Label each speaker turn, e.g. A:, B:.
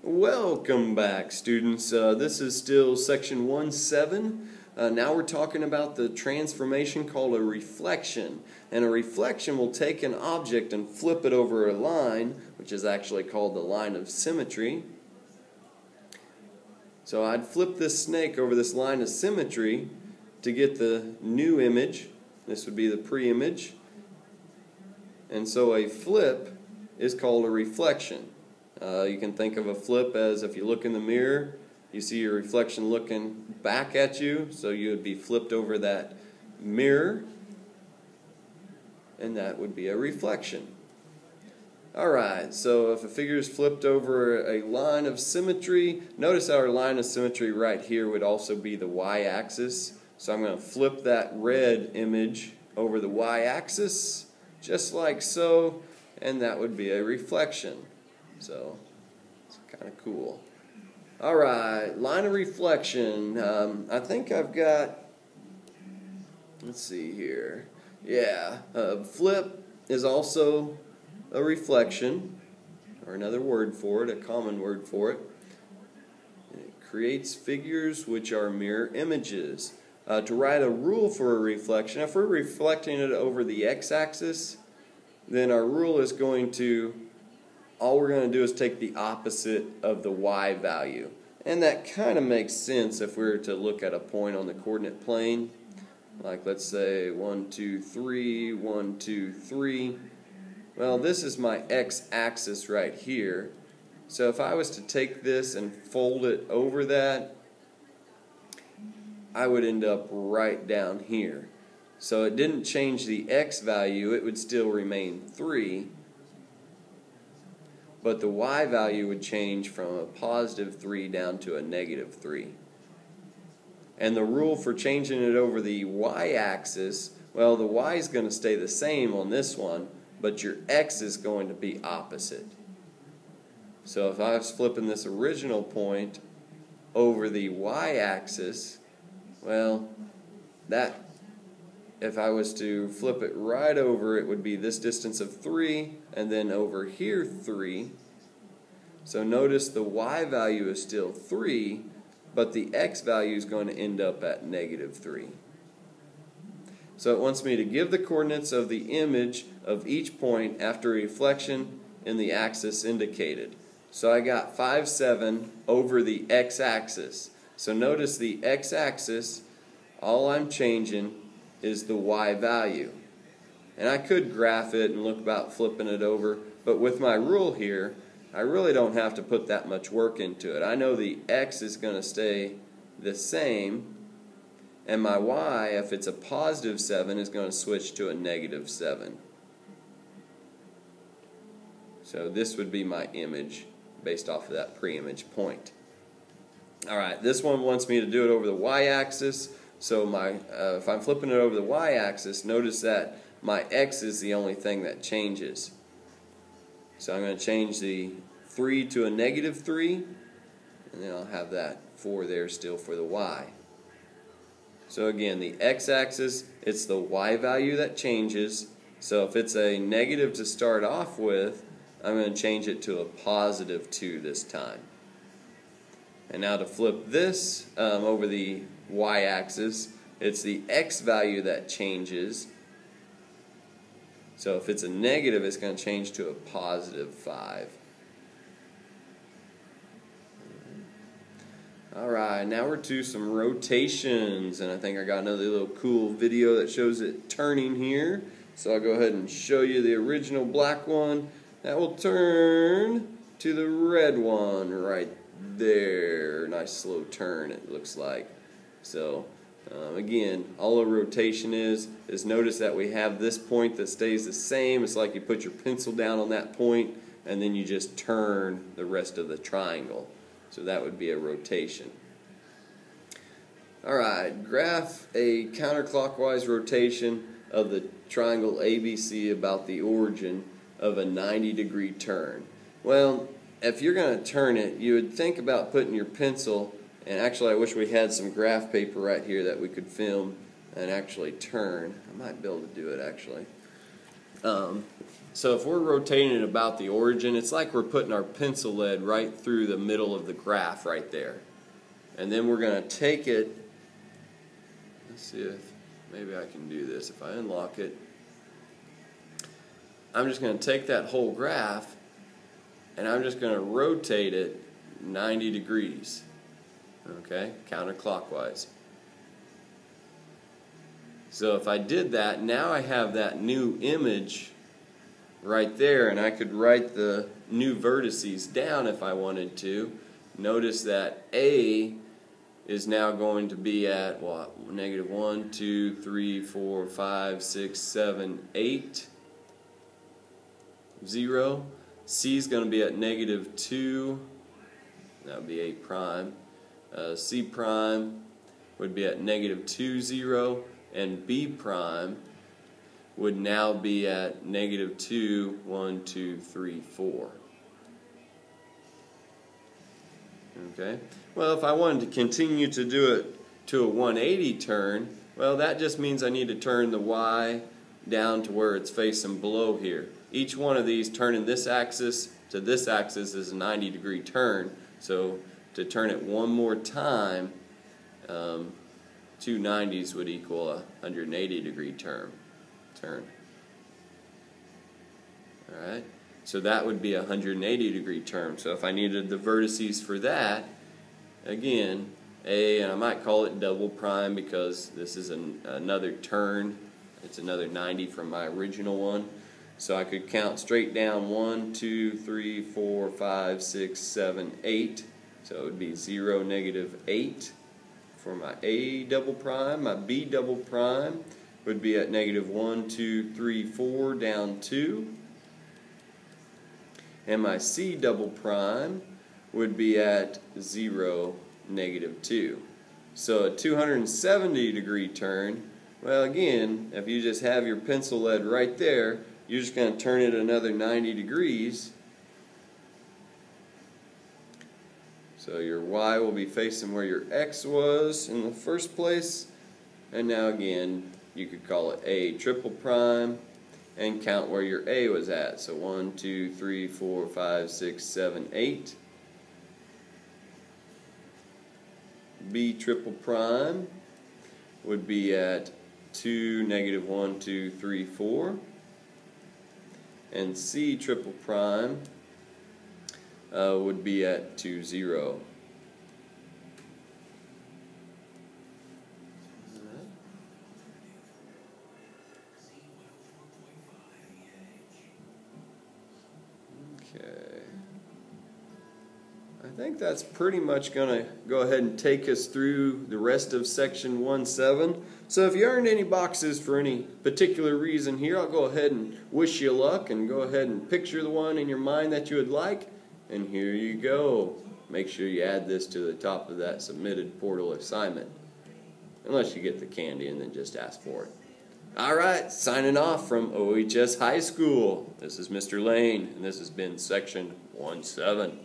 A: Welcome back, students. This is still section 1.7. Now we're talking about the transformation called a reflection. And a reflection will take an object and flip it over a line, which is actually called the line of symmetry. So I'd flip this snake over this line of symmetry to get the new image. This would be the pre-image. And so a flip is called a reflection. You can think of a flip as if you look in the mirror, you see your reflection looking back at you, so you would be flipped over that mirror, and that would be a reflection. Alright, so if a figure is flipped over a line of symmetry, notice our line of symmetry right here would also be the y-axis. So I'm going to flip that red image over the y-axis, just like so, and that would be a reflection. So, it's kind of cool. Alright, line of reflection. I think I've got, let's see here. Yeah, flip is also a reflection, or another word for it, a common word for it. It creates figures which are mirror images. To write a rule for a reflection, if we're reflecting it over the x-axis, then our rule is going to, all we're going to do is take the opposite of the y value. And that kind of makes sense if we were to look at a point on the coordinate plane. Like let's say 1, 2, 3, 1, 2, 3. Well, this is my x-axis right here. So if I was to take this and fold it over that, I would end up right down here. So it didn't change the x value, it would still remain 3. But the y value would change from a positive 3 down to a negative 3. And the rule for changing it over the y-axis, well, the y is going to stay the same on this one, but your x is going to be opposite. So if I was flipping this original point over the y-axis, well, that, if I was to flip it right over, it would be this distance of 3, and then over here 3. So notice the y value is still 3, but the x value is going to end up at negative 3. So it wants me to give the coordinates of the image of each point after reflection in the axis indicated. So I got 5, 7 over the x-axis. So notice the x-axis, all I'm changing is the y value. And I could graph it and look about flipping it over, but with my rule here, I really don't have to put that much work into it. I know the x is going to stay the same, and my y, if it's a positive 7, is going to switch to a negative 7. So this would be my image based off of that pre-image point. Alright, this one wants me to do it over the y-axis. So if I'm flipping it over the y-axis, notice that my x is the only thing that changes. So I'm going to change the 3 to a negative 3, and then I'll have that 4 there still for the y. So again, the x-axis, it's the y value that changes. So if it's a negative to start off with, I'm going to change it to a positive 2 this time. And now to flip this over the y-axis, it's the x value that changes. So if it's a negative, it's going to change to a positive 5. Alright, now we're to some rotations, and I think I got another little cool video that shows it turning here. So I'll go ahead and show you the original black one. That will turn to the red one right there. Nice slow turn, it looks like. So again, all a rotation is notice that we have this point that stays the same. It's like you put your pencil down on that point and then you just turn the rest of the triangle. So that would be a rotation. Alright, graph a counterclockwise rotation of the triangle ABC about the origin of a 90-degree turn. Well, if you're going to turn it, you would think about putting your pencil, and actually I wish we had some graph paper right here that we could film and actually turn. I might be able to do it actually. So if we're rotating it about the origin, it's like we're putting our pencil lead right through the middle of the graph right there. And then we're going to take it, let's see if maybe I can do this. If I unlock it, I'm just going to take that whole graph and I'm just going to rotate it 90 degrees, okay, counterclockwise. So if I did that, now I have that new image right there, and I could write the new vertices down if I wanted to. Notice that A is now going to be at what? Negative 1, 2, 3, 4, 5, 6, 7, 8, 0. C is going to be at negative 2. That would be 8 prime. C prime would be at negative 2, 0, and B prime would now be at negative 2, 1, 2, 3, 4. Okay? Well, if I wanted to continue to do it to a 180 turn, well, that just means I need to turn the Y down to where it's facing below here. Each one of these turning this axis to this axis is a 90-degree turn. So to turn it one more time, 2 90s would equal a 180-degree turn. Alright, so that would be a 180-degree turn. So if I needed the vertices for that, again, A, and I might call it double prime because this is another turn. It's another 90 from my original one. So I could count straight down 1, 2, 3, 4, 5, 6, 7, 8. So it would be 0, negative 8 for my A double prime. My B double prime would be at negative 1, 2, 3, 4, down 2. And my C double prime would be at 0, negative 2. So a 270-degree turn, well, again, if you just have your pencil lead right there, you're just going to turn it another 90 degrees. So your Y will be facing where your X was in the first place. And now again, you could call it A triple prime and count where your A was at. So 1, 2, 3, 4, 5, 6, 7, 8. B triple prime would be at 2, negative 1, 2, 3, 4. And C triple prime would be at 2, 0. Okay. I think that's pretty much going to go ahead and take us through the rest of section 1.7. So if you earned any boxes for any particular reason here, I'll go ahead and wish you luck and go ahead and picture the one in your mind that you would like. And here you go. Make sure you add this to the top of that submitted portal assignment. Unless you get the candy and then just ask for it. Alright, signing off from OHS High School. This is Mr. Lane, and this has been section 1.7.